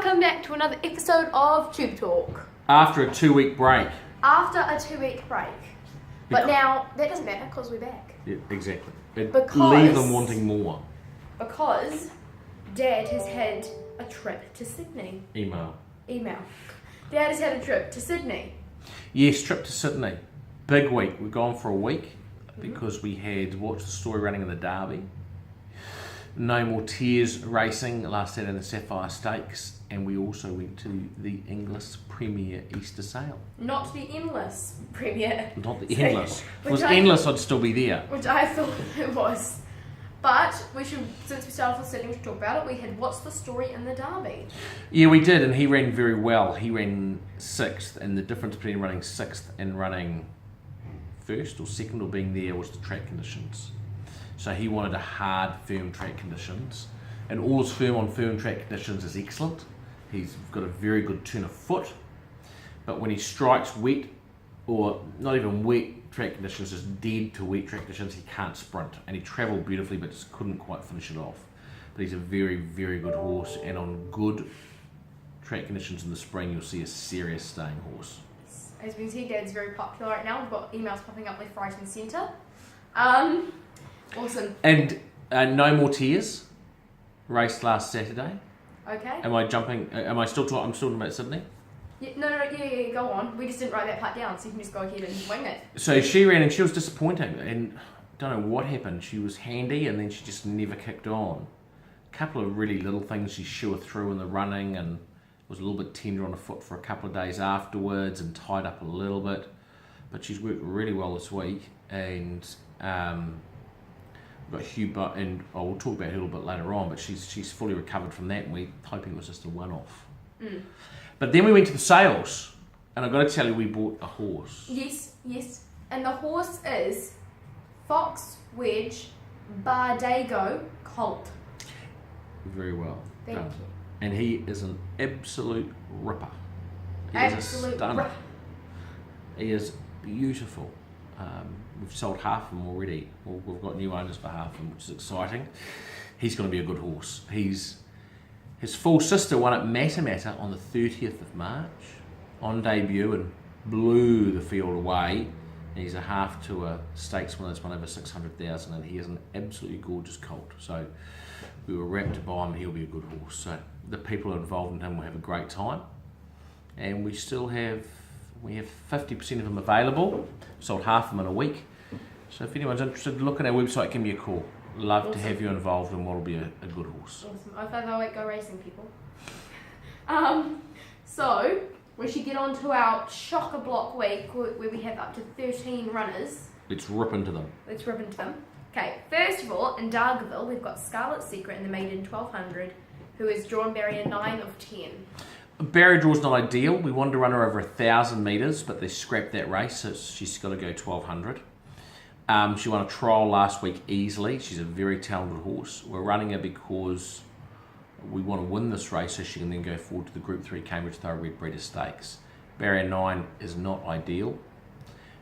welcome back to another episode of Tube Talk. After a 2-week break. After a 2-week break. But now, that doesn't matter because we're back. Yeah, exactly. It Because- leave them wanting more. Because Dad has had a trip to Sydney. Email. Dad has had a trip to Sydney. Yes, trip to Sydney. Big week. We're gone for a week because we had watched the story running in the Derby. No More Tears racing last Saturday in the Sapphire Stakes, and we also went to the Inglis Premier Easter Sale. Not the endless premiere. Not the Sale, endless. If it which was I- endless, I'd still be there. Which I thought it was. But we should, since we started with Sydney to talk about it, we had What's the Story in the Derby? Yeah, we did, and he ran very well. He ran 6th, and the difference between running 6th and running 1st or 2nd or being there was the track conditions. So he wanted a hard, firm track conditions, and all his firm on firm track conditions is excellent. He's got a very good turn of foot, but when he strikes wet, or not even wet track conditions, just dead to wet track conditions, he can't sprint, and he travelled beautifully but just couldn't quite finish it off. But he's a very, very good horse, and on good track conditions in the spring, you'll see a serious staying horse. As we can see, Dad's very popular right now. We've got emails popping up left, right and centre. Awesome. And No More Tears raced last Saturday. Okay. Am I jumping? Am I still talking? I'm still talking about Sydney. Yeah, no, go on. We just didn't write that part down, so you can just go ahead and wing it. So she ran and she was disappointing, and don't know what happened. She was handy, and then she just never kicked on. A couple of really little things she shore through in the running, and was a little bit tender on the foot for a couple of days afterwards, and tied up a little bit. But she's worked really well this week, and we've got Hugh Butt, and we'll talk about her a little bit later on. But she's fully recovered from that, and we're hoping it was just a one-off. But then we went to the sales, and I've got to tell you, we bought a horse. Yes. And the horse is Fox Wedge Bardago Colt. Very well Thank done. you. And he is an absolute ripper. He is a Absolute stunner. ripper. He is beautiful. We've sold half of them already. Well, we've got new owners for half of them, which is exciting. He's going to be a good horse. His full sister won at Matamata on the 30th of March on debut and blew the field away. And he's a half to a stakes winner that's won over 600,000, and he is an absolutely gorgeous colt. So we were rapt to buy him. He'll be a good horse. So the people involved in him will have a great time. And we have 50% of them available. Sold half of them in a week. So if anyone's interested, look at our website, give me a call. Love to have you involved in what will be a good horse. Awesome. I thought I won't go racing, people. So we should get on to our shocker block week where we have up to 13 runners. Let's rip into them. Let's rip into them. Okay, first of all, in Dargaville, we've got Scarlet Secret in the maiden 1200, who is drawn barrier 9 of 10. Barrier draw's not ideal. We wanted to run her over 1,000 metres, but they scrapped that race, so she's got to go 1,200. She won a trial last week easily. She's a very talented horse. We're running her because we want to win this race so she can then go forward to the Group 3 Cambridge Thoroughbred Breeders' Stakes. Barrier 9 is not ideal,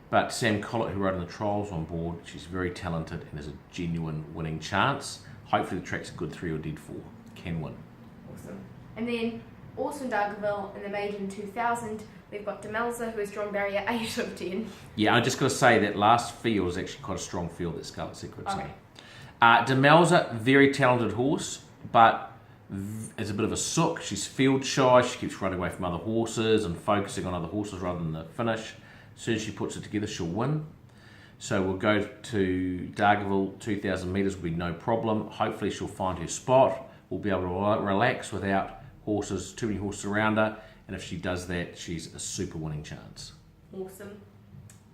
but Sam Collett, who rode in the trials, on board. She's very talented and has a genuine winning chance. Hopefully the track's a good 3 or dead 4. Can win. Awesome. And then also in Dargaville in the maiden 2000, we've got Demelza, who is drawn barrier 8 of 10. Yeah, I just got to say that last field was actually quite a strong field that Scarlet Secret's Okay. in. Demelza, very talented horse, but is a bit of a sook. She's field shy. She keeps running away from other horses and focusing on other horses rather than the finish. As soon as she puts it together, she'll win. So we'll go to Dargaville, 2,000 metres will be no problem. Hopefully she'll find her spot. We'll be able to relax without too many horses around her. And if she does that, she's a super winning chance. Awesome.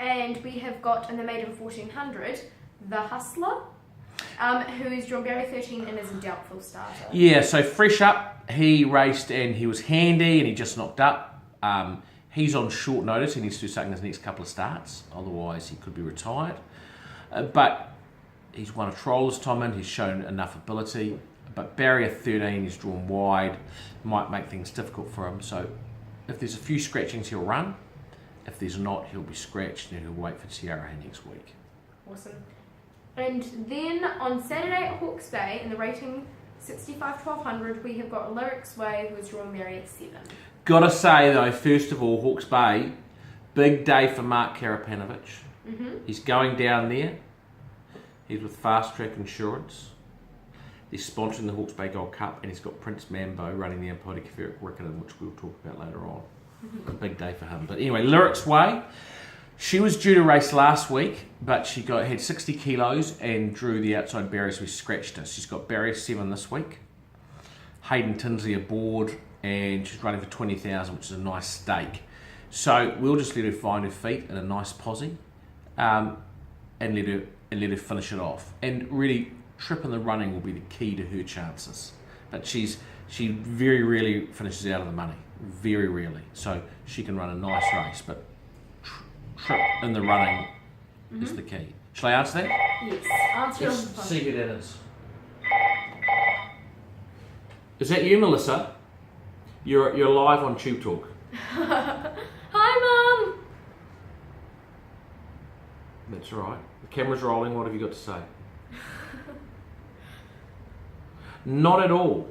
And we have got in the maiden 1400, the Hustler, who is drawn barrier 13 and is a doubtful starter. Yeah, so fresh up, he raced and he was handy and he just knocked up. He's on short notice. He needs to do something in his next couple of starts. Otherwise, he could be retired. But he's won a trial this time in. He's shown enough ability. But barrier 13 is drawn wide. Might make things difficult for him. So if there's a few scratchings, he'll run. If there's not, he'll be scratched and he'll wait for Tiara next week. Awesome. And then on Saturday at Hawke's Bay in the rating 65 1200, we have got Lyrics Way, who is drawing Barry at 7. Gotta say though, first of all, Hawke's Bay, big day for Mark Karapanovich. He's going down there. He's with Fast Track Insurance. He's sponsoring the Hawke's Bay Gold Cup, and he's got Prince Mambo running the Podikaveric Riccarton, which we'll talk about later on. Big day for him. But anyway, Lyrics Way. She was due to race last week, but she had 60 kilos and drew the outside barrier, so we scratched her. She's got barrier 7 this week. Hayden Tinsley aboard, and she's running for 20,000, which is a nice stake. So we'll just let her find her feet in a nice posse, and let her finish it off. And really, trip in the running will be the key to her chances. But she very rarely finishes out of the money, very rarely. So she can run a nice race, but trip in the running is the key. Shall I answer that? Yes, answer on the Let's phone. see who that is. Is that you, Melissa? You're live on Tube Talk. Hi, Mum! That's right. The camera's rolling. What have you got to say? Not at all.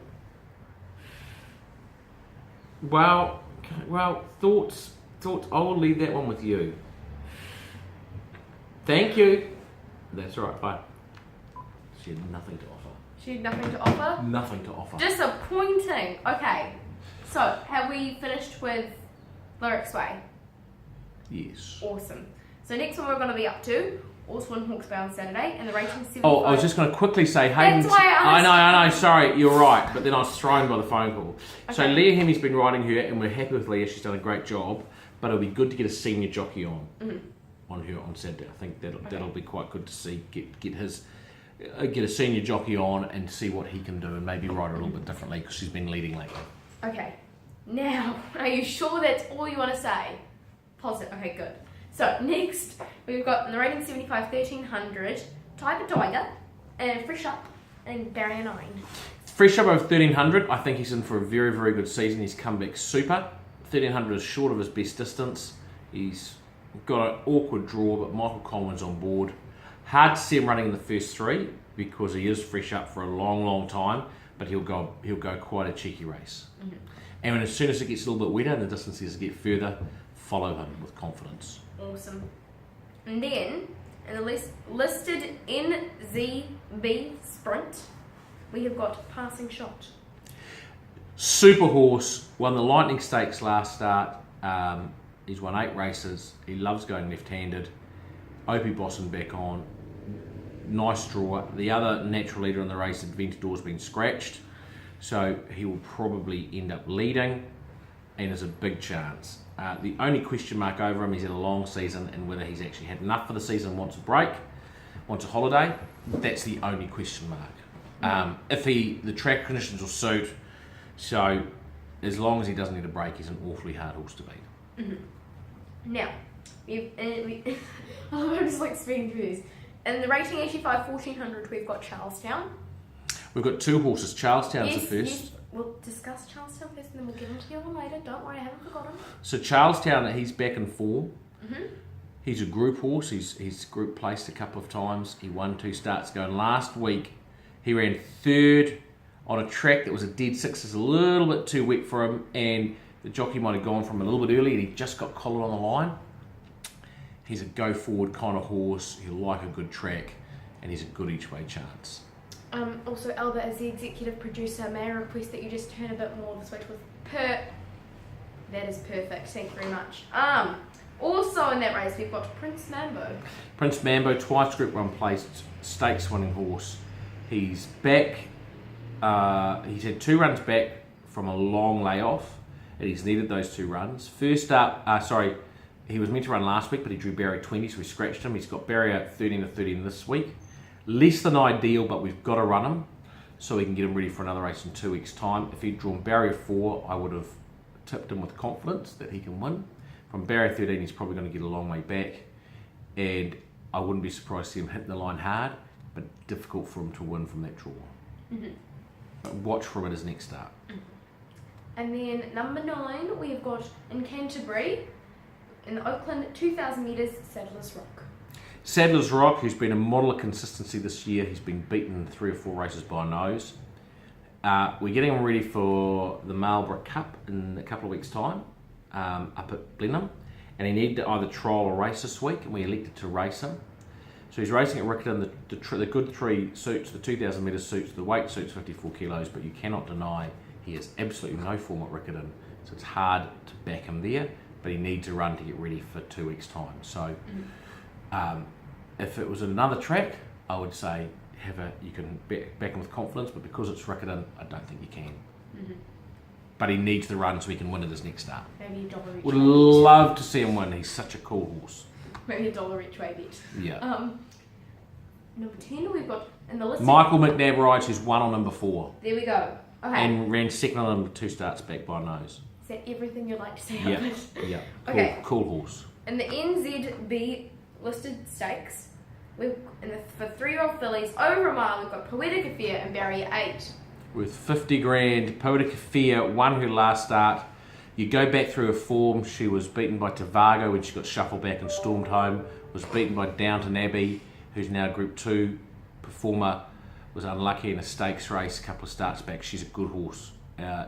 Well, thoughts. I will leave that one with you. Thank you. That's all right. Bye. She had nothing to offer. She had nothing to offer? Nothing to offer. Disappointing. Okay, so have we finished with Lyrics Way? Yes. Awesome. So next one we're going to be up to, also in Hawke's Bay on Saturday, and the rating's 75. Oh, I was just going to quickly say, Hayden. That's why I asked. I know. Sorry, you're right. But then I was thrown by the phone call. So Okay. Leah Hemmy's been riding her, and we're happy with Leah. She's done a great job. But it'll be good to get a senior jockey on her on Saturday. I think that'll be quite good to see. Get a senior jockey on and see what he can do, and maybe ride her a little bit differently because she's been leading lately. Okay, now, are you sure that's all you want to say? Positive. Okay, good. So next, we've got in the rating 75 1300, Tiger Tiger, and Fresh Up, and Barrier 9. Fresh Up over 1300. I think he's in for a very, very good season. He's come back super. 1300 is short of his best distance. He's got an awkward draw, but Michael Coleman's on board. Hard to see him running in the first 3 because he is fresh up for a long, long time, but he'll go quite a cheeky race. And as soon as it gets a little bit wetter and the distances get further, follow him with confidence. Awesome. And then, in the listed NZB Sprint, we have got Passing Shot. Super horse, won the Lightning Stakes last start. He's won 8 races. He loves going left-handed. Opie Bosson back on. Nice draw. The other natural leader in the race, Aventador's been scratched. So he will probably end up leading and is a big chance. The only question mark over him, he's had a long season, and whether he's actually had enough for the season, wants a break, wants a holiday. That's the only question mark. If the track conditions will suit, so as long as he doesn't need a break, he's an awfully hard horse to beat. Now, I'm just like speeding through these. In the rating 85 1400, we've got Charlestown. We've got 2 horses. Charlestown's the first. Yes. We'll discuss Charlestown first, and then we'll get into the other one later. Don't worry, I haven't forgotten. So Charlestown, he's back in form. He's a group horse. He's group placed a couple of times. He won 2 starts going. Last week, he ran 3rd on a track that was a dead 6. It's a little bit too wet for him, and the jockey might have gone from a little bit early, and he just got collared on the line. He's a go-forward kind of horse. He'll like a good track, and he's a good each-way chance. Also, Albert, as the executive producer, may I request that you just turn a bit more of the switch with That is perfect. Thank you very much. Also in that race, we've got Prince Mambo. Prince Mambo, twice Group 1 placed, stakes winning horse. He's back. He's had 2 runs back from a long layoff, and he's needed those 2 runs. First up, he was meant to run last week, but he drew barrier 20, so we scratched him. He's got barrier 13 to 13 this week. Less than ideal, but we've got to run him so we can get him ready for another race in 2 weeks' time. If he'd drawn barrier 4, I would have tipped him with confidence that he can win. From barrier 13, he's probably going to get a long way back, and I wouldn't be surprised to see him hitting the line hard, but difficult for him to win from that draw. But watch for him at his next start. And then number 9, we have got in Canterbury, in the Oakland 2,000 metres, Sadler's Rock. Sadler's Rock, who's been a model of consistency this year, he's been beaten in 3 or 4 races by nose. We're getting him ready for the Marlborough Cup in a couple of weeks' time up at Blenheim, and he needed to either trial or race this week, and we elected to race him. So he's racing at Riccarton. The good 3 suits, the 2,000 metre suits, the weight suits 54 kilos, but you cannot deny he has absolutely no form at Riccarton, so it's hard to back him there, but he needs a run to get ready for 2 weeks' time. So if it was another track, I would say you can back him with confidence, but because it's Riccarton, I don't think you can. But he needs the run so he can win at his next start. Maybe $1 each Would way love to see him win. He's such a cool horse. bet. Maybe $1 each way bet. Yeah. Number 10 we've got in the list. Michael McNabb rides, who's won on number 4. There we go. Okay. And ran second on number 2 starts back by a nose. Is that everything you'd like to say Yeah. on it? Yeah. Okay. Cool horse. In the NZB listed stakes, for 3-year-old fillies over a mile, we've got Poetic Affair and Barrier 8. With 50 grand, Poetic Affair won her last start. You go back through her form, she was beaten by Tavago when she got shuffled back and stormed home, was beaten by Downton Abbey, who's now a Group 2 performer, was unlucky in a stakes race a couple of starts back. She's a good horse.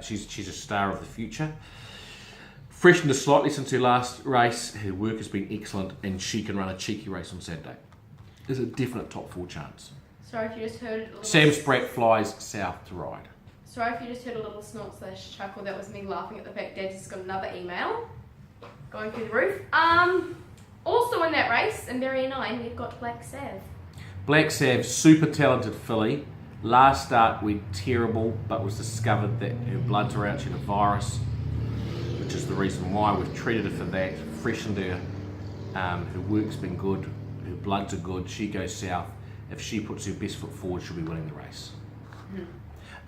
She's a star of the future. Freshened her slightly since her last race. Her work has been excellent, and she can run a cheeky race on Saturday. There's a definite top 4 chance. Sorry if you just heard a little Sam Spratt flies south to ride. Sorry if you just heard a little snort / chuckle. That was me laughing at the fact Dad just got another email going through the roof. Also in that race, in Barrier 9, we've got Black Sav. Black Sav, super talented filly. Last start went terrible, but was discovered that her bloods are out. She had a virus, which is the reason why we've treated her for that, freshened her. Her work's been good, her bloods are good. She goes south. If she puts her best foot forward, she'll be winning the race.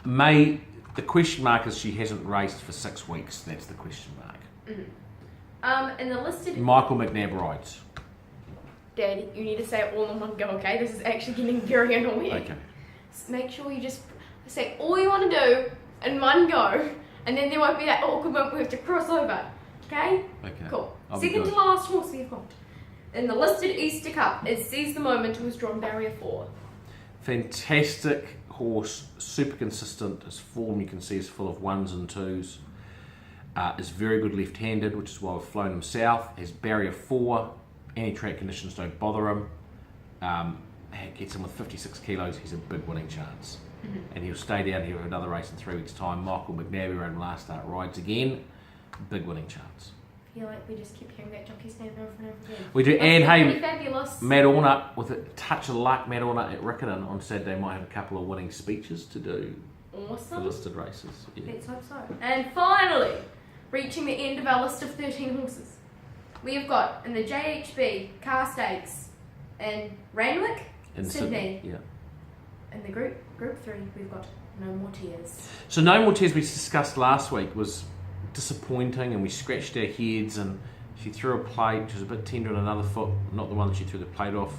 The question mark is she hasn't raced for 6 weeks. That's the question mark. In the listed... Michael McNabb rides. Dad, you need to say it all in one go, okay? This is actually getting very annoying. Okay. Make sure you just say all you want to do in one go, and then there won't be that awkward moment we have to cross over. Okay? Okay. Cool. I'll be Second good. to last horse we've got in the listed Easter Cup is Seize the Moment, who was drawn Barrier 4. Fantastic horse, super consistent. His form you can see is full of 1s and 2s. Is very good left-handed, which is why we've flown him south. Has Barrier 4. Any track conditions don't bother him. Gets him with 56 kilos. He's a big winning chance. And he'll stay down here for another race in 3 weeks' time. Michael McNabb, who ran last start, rides again. Big winning chance. I feel like we just keep hearing that jockey's name over and over again. We do. Must And be hey, pretty fabulous. Matt Orner, with a touch of luck, Matt Orner at Riccarton on Saturday might have a couple of winning speeches to do for Awesome. listed races. Yeah. Let's hope so. And finally, reaching the end of our list of 13 horses, we have got in the JHB Car Stakes in Randwick, In Sydney. Yeah. In the group 3, we've got No More Tears. So No More Tears, we discussed last week, was disappointing, and we scratched our heads, and she threw a plate, she was a bit tender on another foot, not the one that she threw the plate off,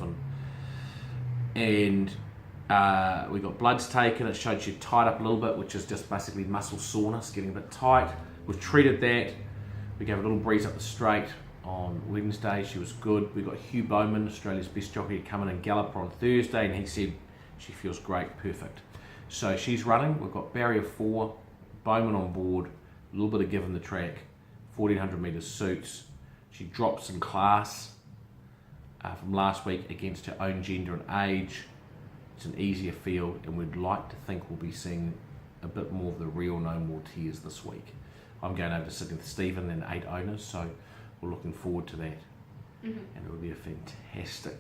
and we got bloods taken. It showed she tied up a little bit, which is just basically muscle soreness, getting a bit tight. We've treated that. We gave a little breeze up the straight on Wednesday. She was good. We got Hugh Bowman, Australia's best jockey, to come in and gallop her on Thursday, and he said she feels great, perfect. So she's running. We've got Barrier 4, Bowman on board, a little bit of give in the track, 1400 metres suits. She drops in class from last week against her own gender and age. It's an easier field, and we'd like to think we'll be seeing a bit more of the real No More Tears this week. I'm going over to Sydney with Stephen and 8 owners, so we're looking forward to that. And it will be a fantastic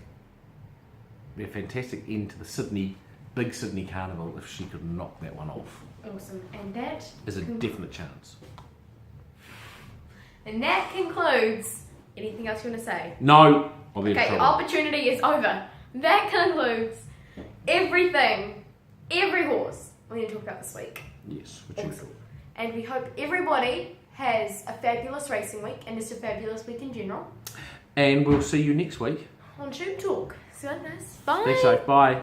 end to the big Sydney Carnival if she could knock that one off. Awesome. And that There's a definite chance. And that concludes. Anything else you want to say? No, I'll be in Okay, your trouble. opportunity is over. That concludes everything, every horse we're going to talk about this week. Yes, which you Awesome. And we hope everybody has a fabulous racing week and just a fabulous week in general. And we'll see you next week. On Shoot Talk. See you guys. Bye. Stay safe. Bye.